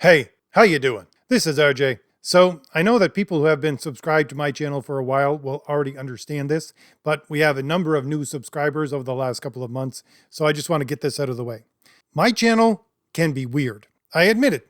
Hey, how you doing? This is RJ. So I know that people who have been subscribed to my channel for a while will already understand this, but we have a number of new subscribers over the last couple of months, so I just want to get this out of the way. My channel can be weird. I admit it.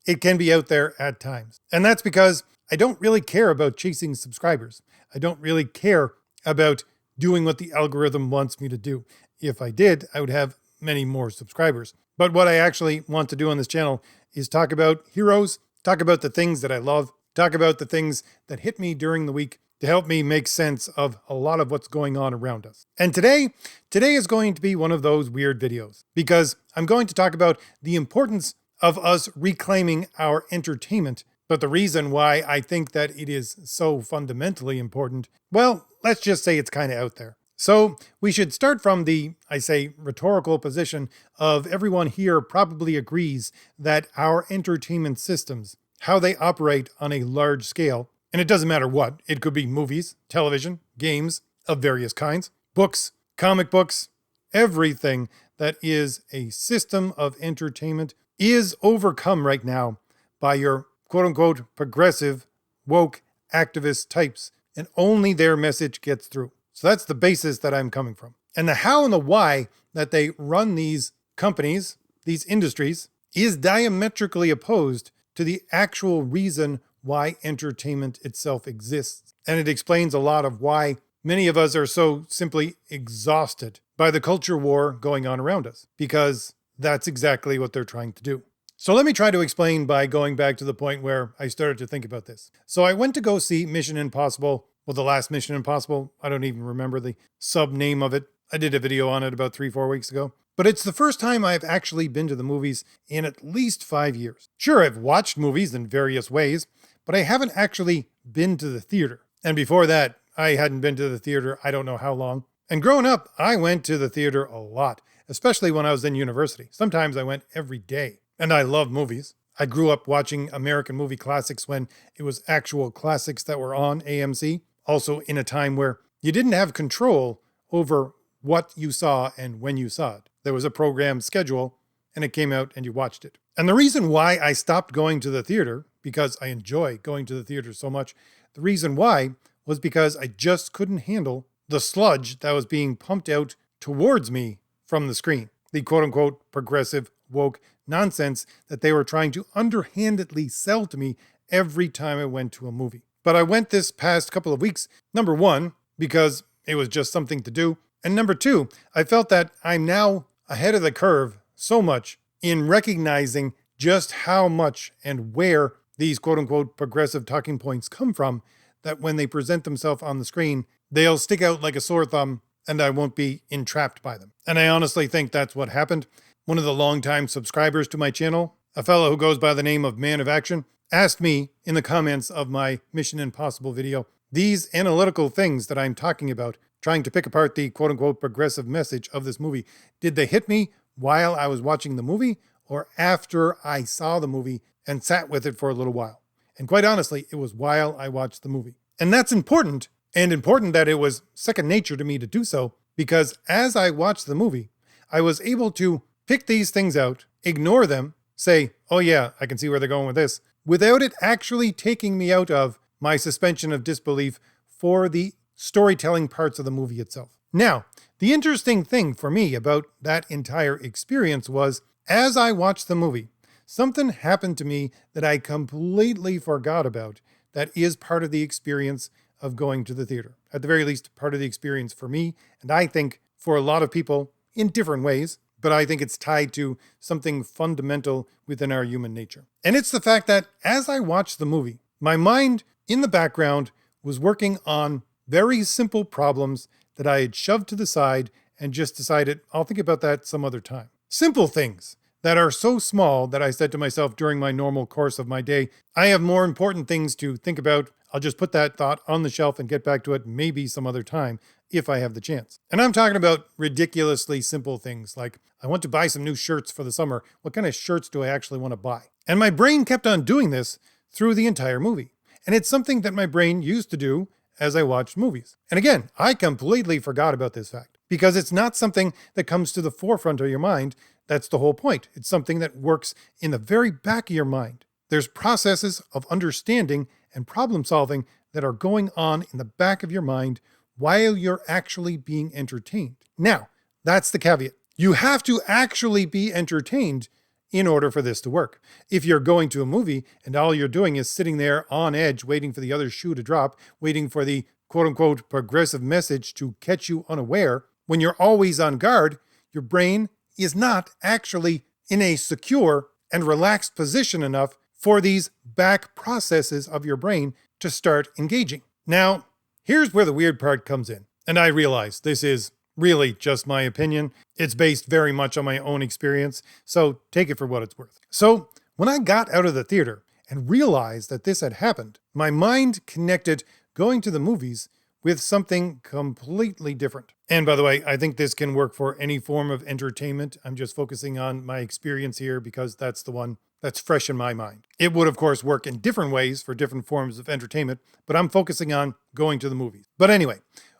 It can be out there at times. And that's because I don't really care about chasing subscribers. I don't really care about doing what the algorithm wants me to do. If I did, I would have many more subscribers. But what I actually want to do on this channel is talk about heroes, talk about the things that I love, talk about the things that hit me during the week to help me make sense of a lot of what's going on around us. And today is going to be one of those weird videos because I'm going to talk about the importance of us reclaiming our entertainment. But the reason why I think that it is so fundamentally important, well, let's just say it's kind of out there. So we should start from the, I say, rhetorical position of everyone here probably agrees that our entertainment systems, how they operate on a large scale, and it doesn't matter what, it could be movies, television, games of various kinds, books, comic books, everything that is a system of entertainment is overcome right now by your quote-unquote progressive, woke, activist types, and only their message gets through. So that's the basis that I'm coming from. And the how and the why that they run these companies, these industries, is diametrically opposed to the actual reason why entertainment itself exists. And it explains a lot of why many of us are so simply exhausted by the culture war going on around us, because that's exactly what they're trying to do. So let me try to explain by going back to the point where I started to think about this. So I went to go see Mission Impossible. Well, the last Mission Impossible, I don't even remember the sub name of it. I did a video on it about 3-4 weeks ago. But it's the first time I've actually been to the movies in at least 5 years. Sure, I've watched movies in various ways, but I haven't actually been to the theater. And before that, I hadn't been to the theater I don't know how long. And growing up, I went to the theater a lot, especially when I was in university. Sometimes I went every day. And I love movies. I grew up watching American movie classics when it was actual classics that were on AMC. Also in a time where you didn't have control over what you saw and when you saw it. There was a programmed schedule and it came out and you watched it. And the reason why I stopped going to the theater, because I enjoy going to the theater so much, the reason why was because I just couldn't handle the sludge that was being pumped out towards me from the screen. The quote-unquote progressive, woke nonsense that they were trying to underhandedly sell to me every time I went to a movie. But I went this past couple of weeks, number one, because it was just something to do. And number two, I felt that I'm now ahead of the curve so much in recognizing just how much and where these quote-unquote progressive talking points come from, that when they present themselves on the screen, they'll stick out like a sore thumb and I won't be entrapped by them. And I honestly think that's what happened. One of the longtime subscribers to my channel, a fellow who goes by the name of Man of Action, asked me in the comments of my Mission Impossible video, these analytical things that I'm talking about, trying to pick apart the quote-unquote progressive message of this movie, did they hit me while I was watching the movie or after I saw the movie and sat with it for a little while? And quite honestly, it was while I watched the movie. And that's important, and important that it was second nature to me to do so, because as I watched the movie, I was able to pick these things out, ignore them, say, oh yeah, I can see where they're going with this, without it actually taking me out of my suspension of disbelief for the storytelling parts of the movie itself. Now, the interesting thing for me about that entire experience was, as I watched the movie, something happened to me that I completely forgot about that is part of the experience of going to the theater. At the very least, part of the experience for me, and I think for a lot of people in different ways, but I think it's tied to something fundamental within our human nature. And it's the fact that as I watched the movie, my mind in the background was working on very simple problems that I had shoved to the side and just decided I'll think about that some other time. Simple things that are so small that I said to myself during my normal course of my day, I have more important things to think about. I'll just put that thought on the shelf and get back to it maybe some other time if I have the chance. And I'm talking about ridiculously simple things like, I want to buy some new shirts for the summer. What kind of shirts do I actually want to buy? And my brain kept on doing this through the entire movie. And it's something that my brain used to do as I watched movies. And again, I completely forgot about this fact because it's not something that comes to the forefront of your mind That's the whole point. It's something that works in the very back of your mind. There's processes of understanding and problem solving that are going on in the back of your mind while you're actually being entertained. Now, that's the caveat. You have to actually be entertained in order for this to work. If you're going to a movie and all you're doing is sitting there on edge, waiting for the other shoe to drop, waiting for the quote unquote progressive message to catch you unaware, when you're always on guard, your brain is not actually in a secure and relaxed position enough for these back processes of your brain to start engaging. Now, here's where the weird part comes in. And I realize this is really just my opinion. It's based very much on my own experience, so take it for what it's worth. So, when I got out of the theater and realized that this had happened, my mind connected going to the movies with something completely different. And by the way, I think this can work for any form of entertainment. I'm just focusing on my experience here because that's the one that's fresh in my mind. It would, of course, work in different ways for different forms of entertainment, but I'm focusing on going to the movies. But anyway,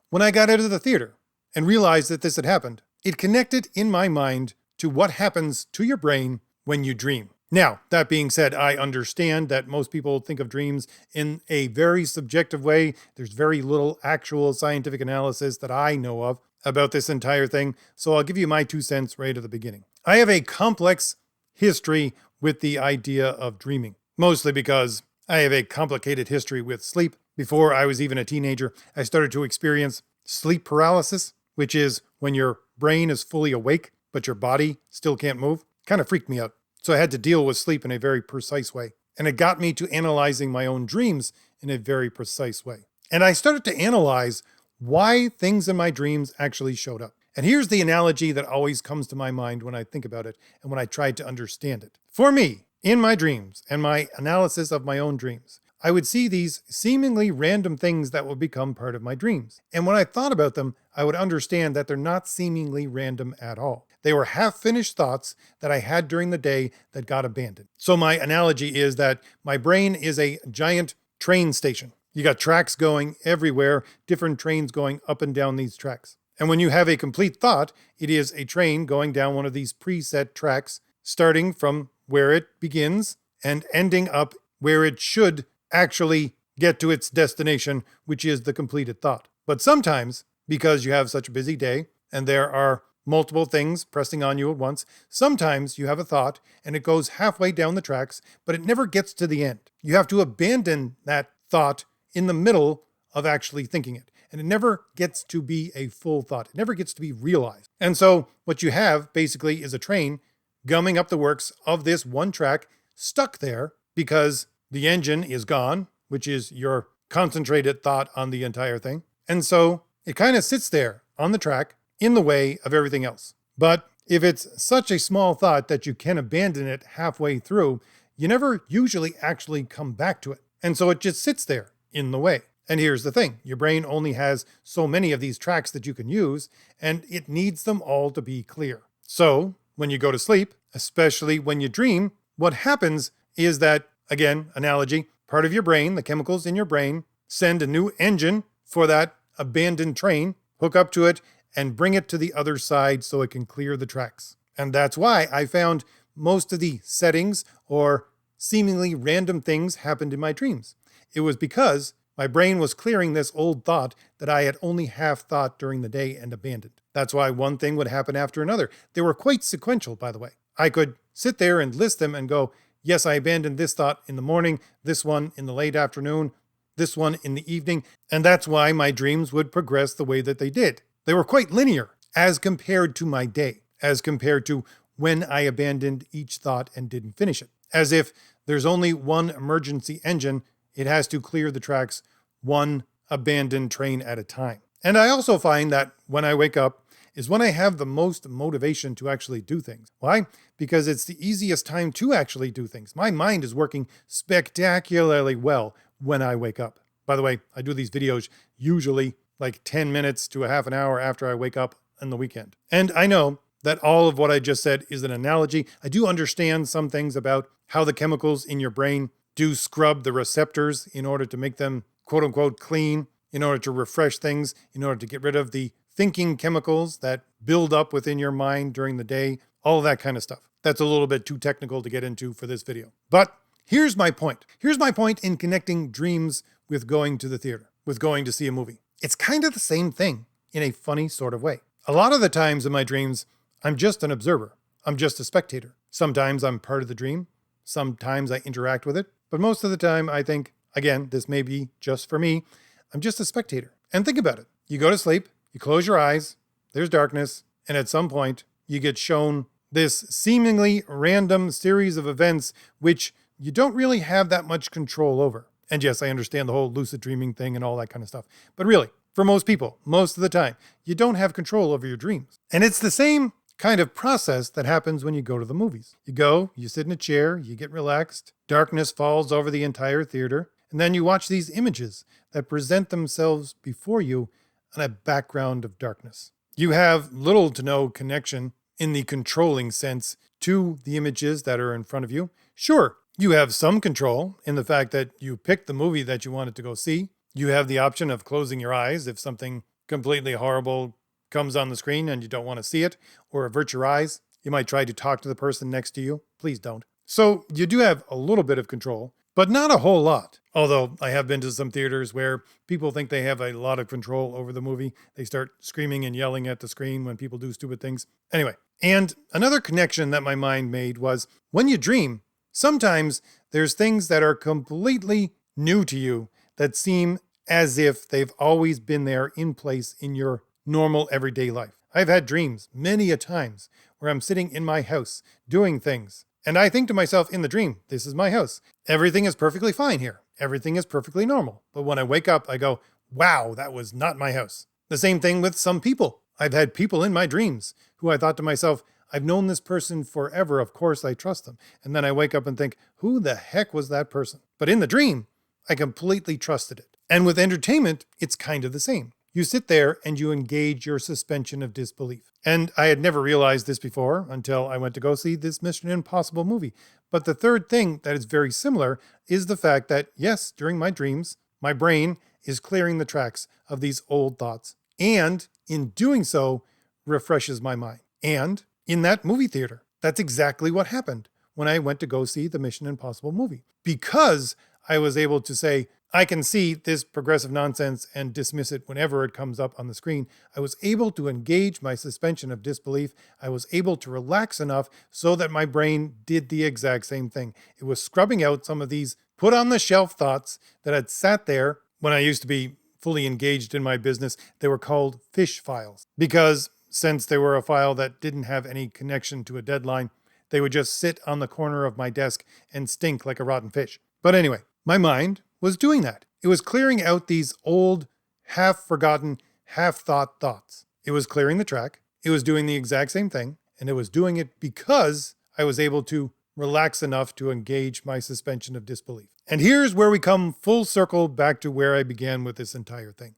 when I got out of the theater and realized that this had happened, it connected in my mind to what happens to your brain when you dream. Now, that being said, I understand that most people think of dreams in a very subjective way. There's very little actual scientific analysis that I know of about this entire thing, so I'll give you my 2 cents right at the beginning. I have a complex history with the idea of dreaming, mostly because I have a complicated history with sleep. Before I was even a teenager, I started to experience sleep paralysis, which is when your brain is fully awake, but your body still can't move. Kind of freaked me out. So I had to deal with sleep in a very precise way. And it got me to analyzing my own dreams in a very precise way. And I started to analyze why things in my dreams actually showed up. And here's the analogy that always comes to my mind when I think about it and when I try to understand it. For me, in my dreams and my analysis of my own dreams, I would see these seemingly random things that would become part of my dreams. And when I thought about them, I would understand that they're not seemingly random at all. They were half-finished thoughts that I had during the day that got abandoned. So my analogy is that my brain is a giant train station. You got tracks going everywhere, different trains going up and down these tracks. And when you have a complete thought, it is a train going down one of these preset tracks, starting from where it begins and ending up where it should actually get to its destination, which is the completed thought. But sometimes, because you have such a busy day and there are multiple things pressing on you at once, sometimes you have a thought and it goes halfway down the tracks, but it never gets to the end. You have to abandon that thought in the middle of actually thinking it. And it never gets to be a full thought. It never gets to be realized. And so what you have basically is a train gumming up the works of this one track, stuck there because the engine is gone, which is your concentrated thought on the entire thing. And so it kind of sits there on the track in the way of everything else. But if it's such a small thought that you can abandon it halfway through, you never usually actually come back to it. And so it just sits there in the way. And here's the thing, your brain only has so many of these tracks that you can use, and it needs them all to be clear. So when you go to sleep, especially when you dream, what happens is that, again, analogy, part of your brain, the chemicals in your brain, send a new engine for that abandoned train, hook up to it, and bring it to the other side so it can clear the tracks. And that's why I found most of the settings or seemingly random things happened in my dreams. It was because my brain was clearing this old thought that I had only half thought during the day and abandoned. That's why one thing would happen after another. They were quite sequential, by the way. I could sit there and list them and go, yes, I abandoned this thought in the morning, this one in the late afternoon, this one in the evening. And that's why my dreams would progress the way that they did. They were quite linear as compared to my day, as compared to when I abandoned each thought and didn't finish it. As if there's only one emergency engine, it has to clear the tracks one abandoned train at a time. And I also find that when I wake up is when I have the most motivation to actually do things. Why? Because it's the easiest time to actually do things. My mind is working spectacularly well when I wake up. By the way, I do these videos usually like 10 minutes to a half an hour after I wake up on the weekend. And I know that all of what I just said is an analogy. I do understand some things about how the chemicals in your brain do scrub the receptors in order to make them quote unquote clean, in order to refresh things, in order to get rid of the thinking chemicals that build up within your mind during the day. all of that kind of stuff. That's a little bit too technical to get into for this video. But here's my point. Here's my point in connecting dreams with going to the theater, with going to see a movie. It's kind of the same thing in a funny sort of way. A lot of the times in my dreams, I'm just an observer. I'm just a spectator. Sometimes I'm part of the dream. Sometimes I interact with it. But most of the time I think, again, this may be just for me, I'm just a spectator. And think about it. You go to sleep, you close your eyes, there's darkness, and at some point you get shown this seemingly random series of events which you don't really have that much control over. And yes, I understand the whole lucid dreaming thing and all that kind of stuff. But really, for most people, most of the time, you don't have control over your dreams. And it's the same kind of process that happens when you go to the movies. You go, you sit in a chair, you get relaxed, darkness falls over the entire theater, and then you watch these images that present themselves before you on a background of darkness. You have little to no connection in the controlling sense to the images that are in front of you. Sure, you have some control in the fact that you picked the movie that you wanted to go see. You have the option of closing your eyes if something completely horrible comes on the screen and you don't want to see it, or avert your eyes. You might try to talk to the person next to you. Please don't. So you do have a little bit of control, but not a whole lot. Although I have been to some theaters where people think they have a lot of control over the movie. They start screaming and yelling at the screen when people do stupid things. Anyway, and another connection that my mind made was when you dream, sometimes there's things that are completely new to you that seem as if they've always been there in place in your normal everyday life. I've had dreams many a times where I'm sitting in my house doing things, and I think to myself in the dream, this is my house. Everything is perfectly fine here. Everything is perfectly normal. But when I wake up, I go, wow, that was not my house. The same thing with some people. I've had people in my dreams who I thought to myself, I've known this person forever. Of course, I trust them. And then I wake up and think, who the heck was that person? But in the dream, I completely trusted it. And with entertainment, it's kind of the same. You sit there and you engage your suspension of disbelief. And I had never realized this before until I went to go see this Mission Impossible movie. But the third thing that is very similar is the fact that, yes, during my dreams, my brain is clearing the tracks of these old thoughts. And in doing so, refreshes my mind. And in that movie theater, that's exactly what happened when I went to go see the Mission Impossible movie. Because I was able to say, I can see this progressive nonsense and dismiss it whenever it comes up on the screen. I was able to engage my suspension of disbelief. I was able to relax enough so that my brain did the exact same thing. It was scrubbing out some of these put on the shelf thoughts that had sat there when I used to be fully engaged in my business. They were called fish files because since they were a file that didn't have any connection to a deadline, they would just sit on the corner of my desk and stink like a rotten fish. But anyway, my mind was doing that. It was clearing out these old, half-forgotten, half-thought thoughts. It was clearing the track. It was doing the exact same thing, and it was doing it because I was able to relax enough to engage my suspension of disbelief. And here's where we come full circle back to where I began with this entire thing.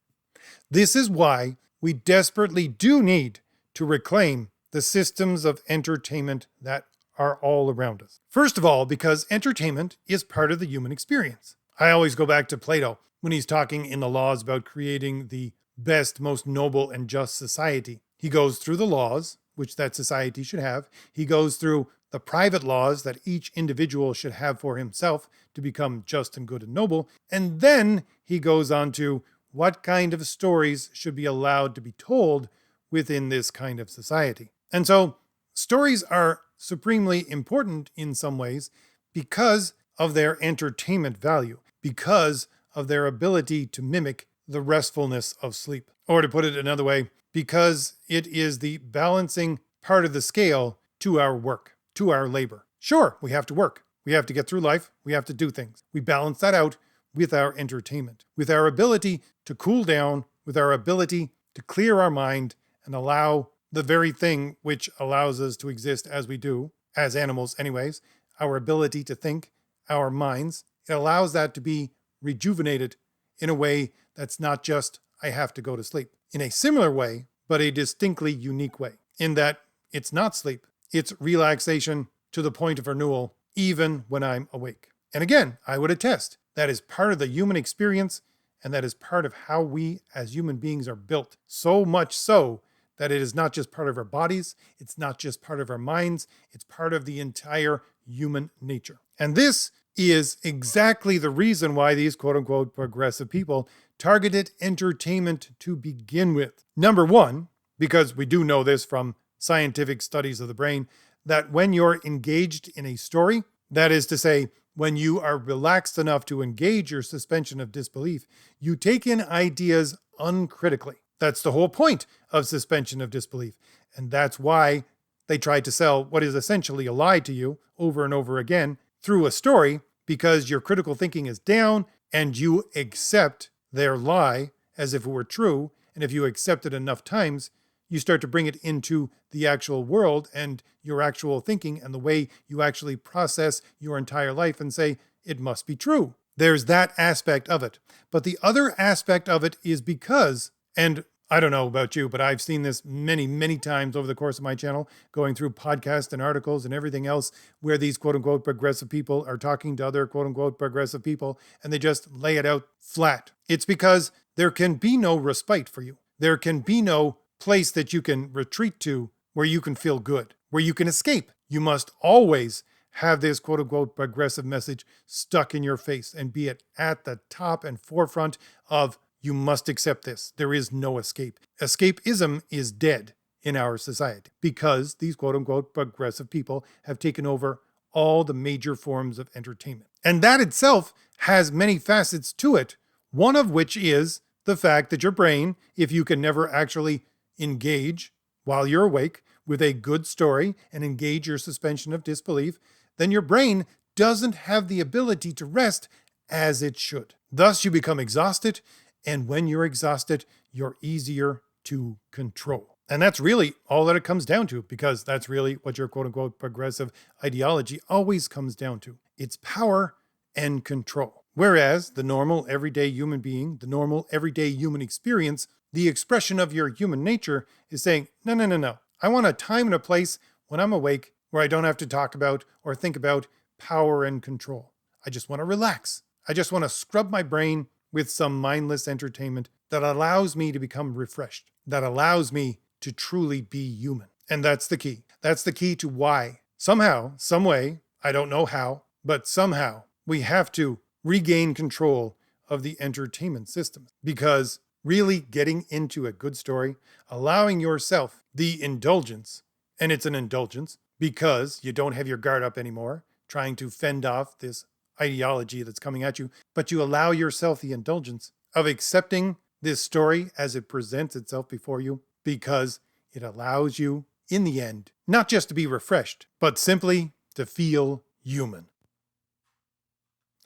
This is why we desperately do need to reclaim the systems of entertainment that are all around us. First of all, because entertainment is part of the human experience. I always go back to Plato when he's talking in the laws about creating the best, most noble and just society. He goes through the laws, which that society should have. He goes through the private laws that each individual should have for himself to become just and good and noble. And then he goes on to what kind of stories should be allowed to be told within this kind of society. And so stories are supremely important in some ways because of their entertainment value, because of their ability to mimic the restfulness of sleep. Or to put it another way, because it is the balancing part of the scale to our work, to our labor. Sure, we have to work. We have to get through life. We have to do things. We balance that out with our entertainment, with our ability to cool down, with our ability to clear our mind and allow the very thing which allows us to exist as we do, as animals anyways, our ability to think, our minds. It allows that to be rejuvenated in a way that's not just, I have to go to sleep. In a similar way, but a distinctly unique way, in that it's not sleep, it's relaxation to the point of renewal, even when I'm awake. And again, I would attest, that is part of the human experience, and that is part of how we as human beings are built. So much so that it is not just part of our bodies, it's not just part of our minds, it's part of the entire human nature. And this is exactly the reason why these quote unquote progressive people targeted entertainment to begin with. Number one, because we do know this from scientific studies of the brain, that when you're engaged in a story, that is to say, when you are relaxed enough to engage your suspension of disbelief, you take in ideas uncritically. That's the whole point of suspension of disbelief. And that's why they tried to sell what is essentially a lie to you over and over again through a story, because your critical thinking is down and you accept their lie as if it were true. And if you accept it enough times, you start to bring it into the actual world and your actual thinking and the way you actually process your entire life and say, it must be true. There's that aspect of it. But the other aspect of it is because, and I don't know about you, but I've seen this many, many times over the course of my channel, going through podcasts and articles and everything else where these quote unquote progressive people are talking to other quote unquote progressive people and they just lay it out flat. It's because there can be no respite for you. There can be no place that you can retreat to where you can feel good, where you can escape. You must always have this quote unquote progressive message stuck in your face and be it at the top and forefront of you must accept this. There is no escape. Escapism is dead in our society because these quote unquote progressive people have taken over all the major forms of entertainment. And that itself has many facets to it, one of which is the fact that your brain, if you can never actually engage while you're awake with a good story and engage your suspension of disbelief, then your brain doesn't have the ability to rest as it should. Thus, you become exhausted, and when you're exhausted, you're easier to control. And that's really all that it comes down to, because that's really what your quote-unquote progressive ideology always comes down to. It's power and control. Whereas the normal everyday human being, the normal everyday human experience, the expression of your human nature is saying, no. I want a time and a place when I'm awake where I don't have to talk about or think about power and control. I just want to relax. I just want to scrub my brain with some mindless entertainment that allows me to become refreshed, that allows me to truly be human. And that's the key. That's the key to why somehow, some way, I don't know how, but somehow we have to regain control of the entertainment system, because really getting into a good story, allowing yourself the indulgence, and it's an indulgence because you don't have your guard up anymore, trying to fend off this ideology that's coming at you, but you allow yourself the indulgence of accepting this story as it presents itself before you, because it allows you, in the end, not just to be refreshed, but simply to feel human.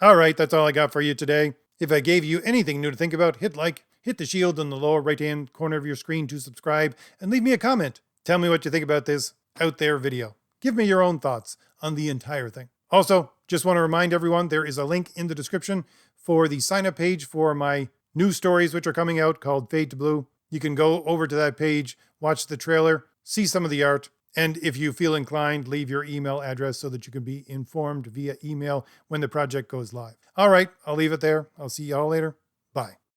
All right, that's all I got for you today. If I gave you anything new to think about, hit like, hit the shield in the lower right-hand corner of your screen to subscribe, and leave me a comment. Tell me what you think about this out there video. Give me your own thoughts on the entire thing. Also, just want to remind everyone, there is a link in the description for the sign-up page for my new stories which are coming out called Fade to Blue. You can go over to that page, watch the trailer, see some of the art, and if you feel inclined, leave your email address so that you can be informed via email when the project goes live. All right, I'll leave it there. I'll see y'all later.